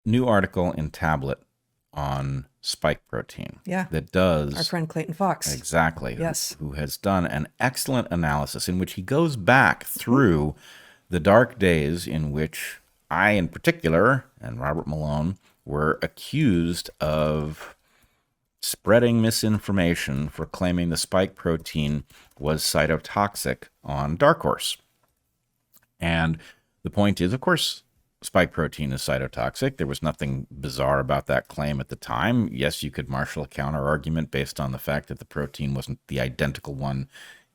new article in Tablet on spike protein. Yeah. That does... Our friend Clayton Fox. Exactly. Yes. Who has done an excellent analysis in which he goes back through the dark days in which I, in particular, and Robert Malone, were accused of spreading misinformation for claiming the spike protein was cytotoxic on DarkHorse. And the point is, of course, spike protein is cytotoxic. There was nothing bizarre about that claim at the time. Yes, you could marshal a counter argument based on the fact that the protein wasn't the identical one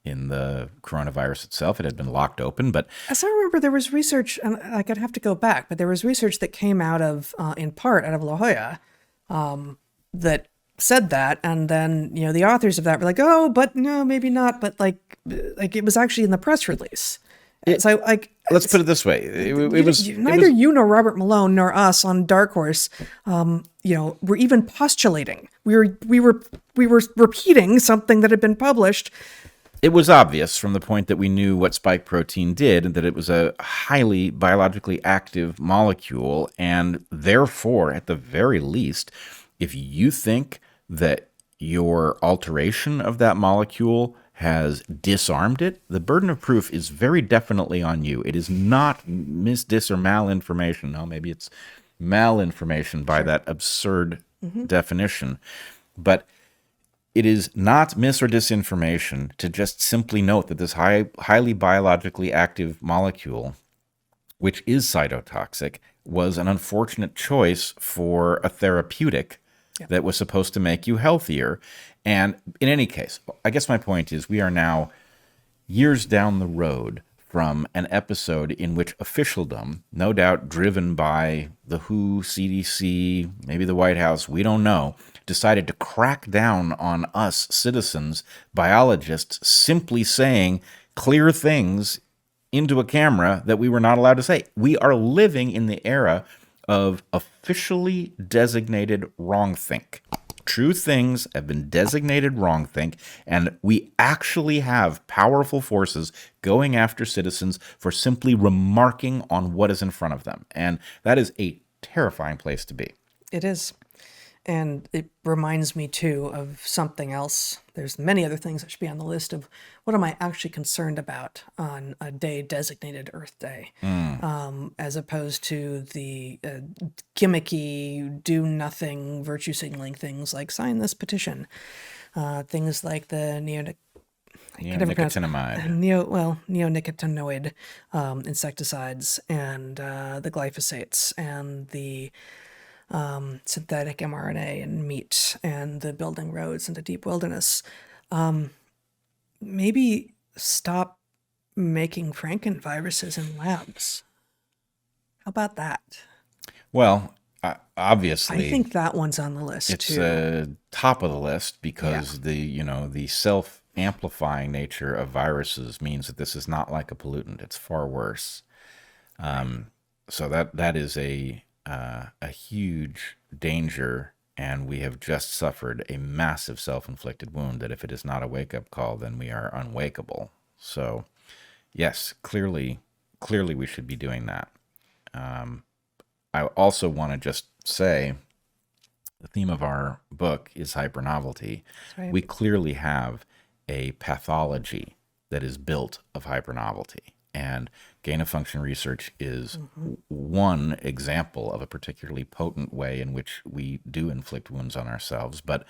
in the coronavirus itself. It had been locked open, but as I remember, there was research, and like I'd have to go back, but there was research that came out of, in part, out of La Jolla, that said that, and then the authors of that were like, oh, but no, maybe not, but like it was actually in the press release. So, like, let's put it this way: neither you nor Robert Malone nor us on DarkHorse, were even postulating. We were repeating something that had been published. It was obvious from the point that we knew what spike protein did, and that it was a highly biologically active molecule, and therefore, at the very least, if you think that your alteration of that molecule has disarmed it, the burden of proof is very definitely on you. It is not dis, or malinformation. No, maybe it's malinformation by that absurd definition. But it is not mis or disinformation to just simply note that this highly biologically active molecule, which is cytotoxic, was an unfortunate choice for a therapeutic that was supposed to make you healthier. And in any case, I guess my point is we are now years down the road from an episode in which officialdom, no doubt driven by the WHO, CDC, maybe the White House, we don't know, decided to crack down on us citizens, biologists, simply saying clear things into a camera that we were not allowed to say. We are living in the era of officially designated wrongthink. True things have been designated wrongthink, and we actually have powerful forces going after citizens for simply remarking on what is in front of them. And that is a terrifying place to be. It is. And it reminds me, too, of something else. There's many other things that should be on the list of what am I actually concerned about on a day designated Earth Day, as opposed to the gimmicky, do-nothing, virtue signaling things like sign this petition, things like the neonicotinoid insecticides and the glyphosates and the synthetic mRNA and meat and the building roads into deep wilderness. Maybe stop making Frankenviruses in labs. How about that? Well, obviously, I think that one's on the list too. It's top of the list because the self-amplifying nature of viruses means that this is not like a pollutant. It's far worse. So that is a huge danger, and we have just suffered a massive self-inflicted wound that if it is not a wake-up call, then we are unwakeable. So, yes, clearly we should be doing that. I also want to just say the theme of our book is hypernovelty. That's right. We clearly have a pathology that is built of hypernovelty. And gain-of-function research is one example of a particularly potent way in which we do inflict wounds on ourselves. But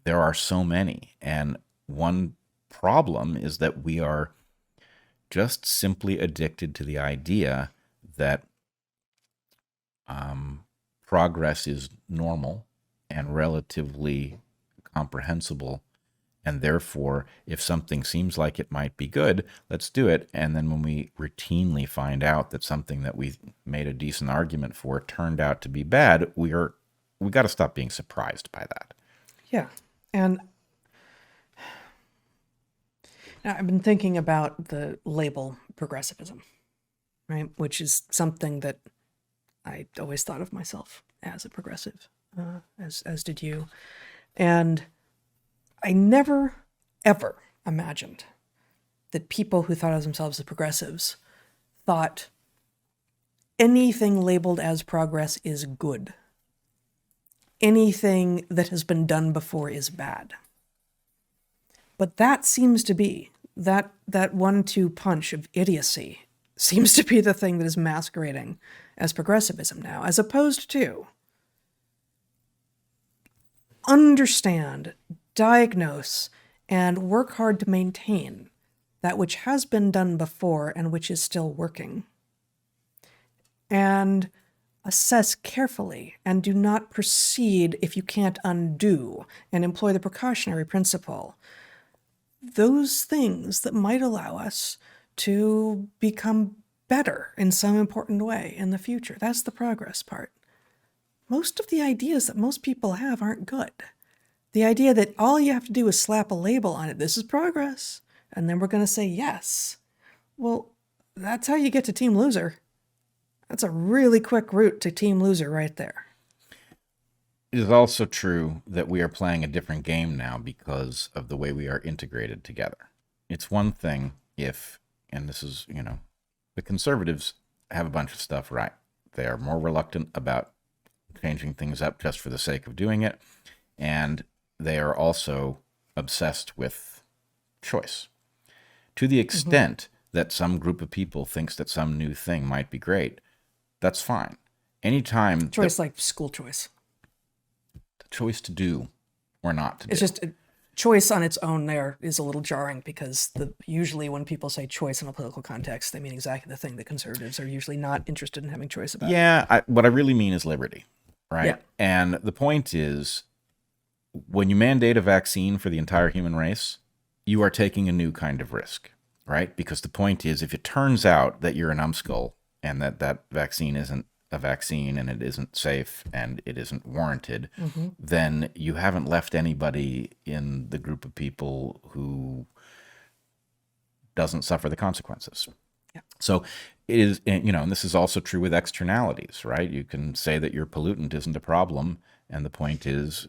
there are so many. And one problem is that we are just simply addicted to the idea that progress is normal and relatively comprehensible. And therefore, if something seems like it might be good, let's do it. And then when we routinely find out that something that we made a decent argument for turned out to be bad, we got to stop being surprised by that. Yeah. And I've been thinking about the label progressivism, right? Which is something that I always thought of myself as a progressive, as did you. And I never, ever imagined that people who thought of themselves as progressives thought anything labeled as progress is good. Anything that has been done before is bad. But that seems to be, that 1-2 punch of idiocy seems to be the thing that is masquerading as progressivism now, as opposed to understand, diagnose, and work hard to maintain that which has been done before and which is still working. And assess carefully and do not proceed if you can't undo, and employ the precautionary principle. Those things that might allow us to become better in some important way in the future. That's the progress part. Most of the ideas that most people have aren't good. The idea that all you have to do is slap a label on it, this is progress, and then we're going to say yes. Well, that's how you get to Team Loser. That's a really quick route to Team Loser right there. It is also true that we are playing a different game now because of the way we are integrated together. It's one thing if, and this is, the conservatives have a bunch of stuff right. They are more reluctant about changing things up just for the sake of doing it, and they are also obsessed with choice. To the extent that some group of people thinks that some new thing might be great, that's fine. Anytime choice, like school choice. The choice to do or not to do. It's just choice on its own there is a little jarring because usually when people say choice in a political context, they mean exactly the thing that conservatives are usually not interested in having choice about. Yeah, what I really mean is liberty, right? Yeah. And the point is, when you mandate a vaccine for the entire human race, you are taking a new kind of risk, right? Because the point is, if it turns out that you're a numbskull and that vaccine isn't a vaccine and it isn't safe and it isn't warranted, then you haven't left anybody in the group of people who doesn't suffer the consequences. Yeah. So it is, and this is also true with externalities, right? You can say that your pollutant isn't a problem, and the point is,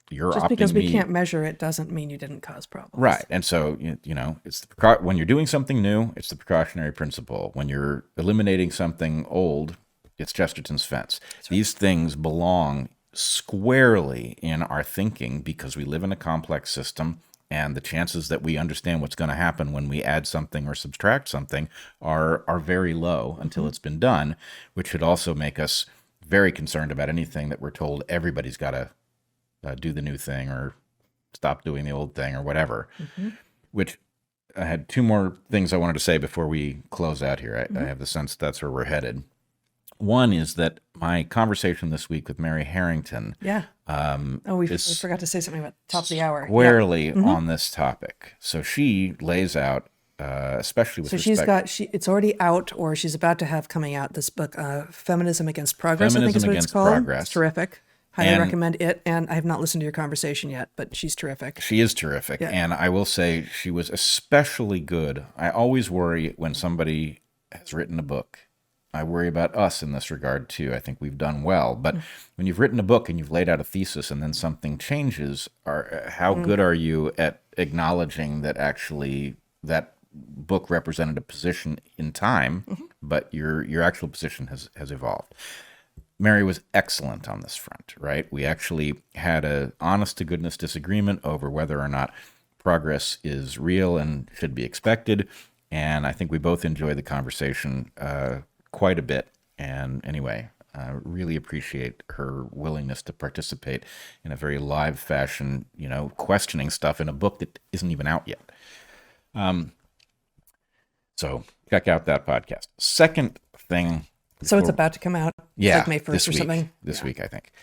you're just because we can't measure it doesn't mean you didn't cause problems. Right. And so, it's when you're doing something new, it's the precautionary principle. When you're eliminating something old, it's Chesterton's fence. Right. These things belong squarely in our thinking because we live in a complex system, and the chances that we understand what's going to happen when we add something or subtract something are very low until it's been done, which should also make us very concerned about anything that we're told everybody's got to do the new thing or stop doing the old thing or whatever. Which I had two more things I wanted to say before we close out here. I have the sense that's where we're headed. One is that my conversation this week with Mary Harrington. Yeah. We forgot to say something about top of the hour. Squarely on this topic. So she lays out, especially with respect. It's already out, or she's about to have coming out, this book, Feminism Against Progress, Feminism I think is what Against it's called. Progress. It's terrific. Highly recommend it, and I have not listened to your conversation yet, but she's terrific. She is terrific, and I will say she was especially good. I always worry when somebody has written a book. I worry about us in this regard, too. I think we've done well, but when you've written a book and you've laid out a thesis and then something changes, how good are you at acknowledging that actually that book represented a position in time, but your actual position has evolved? Mary was excellent on this front, right? We actually had an honest-to-goodness disagreement over whether or not progress is real and should be expected, and I think we both enjoyed the conversation quite a bit. And anyway, I really appreciate her willingness to participate in a very live fashion, questioning stuff in a book that isn't even out yet. So check out that podcast. Second thing. So it's about to come out, like May 1st or something? This week, I think.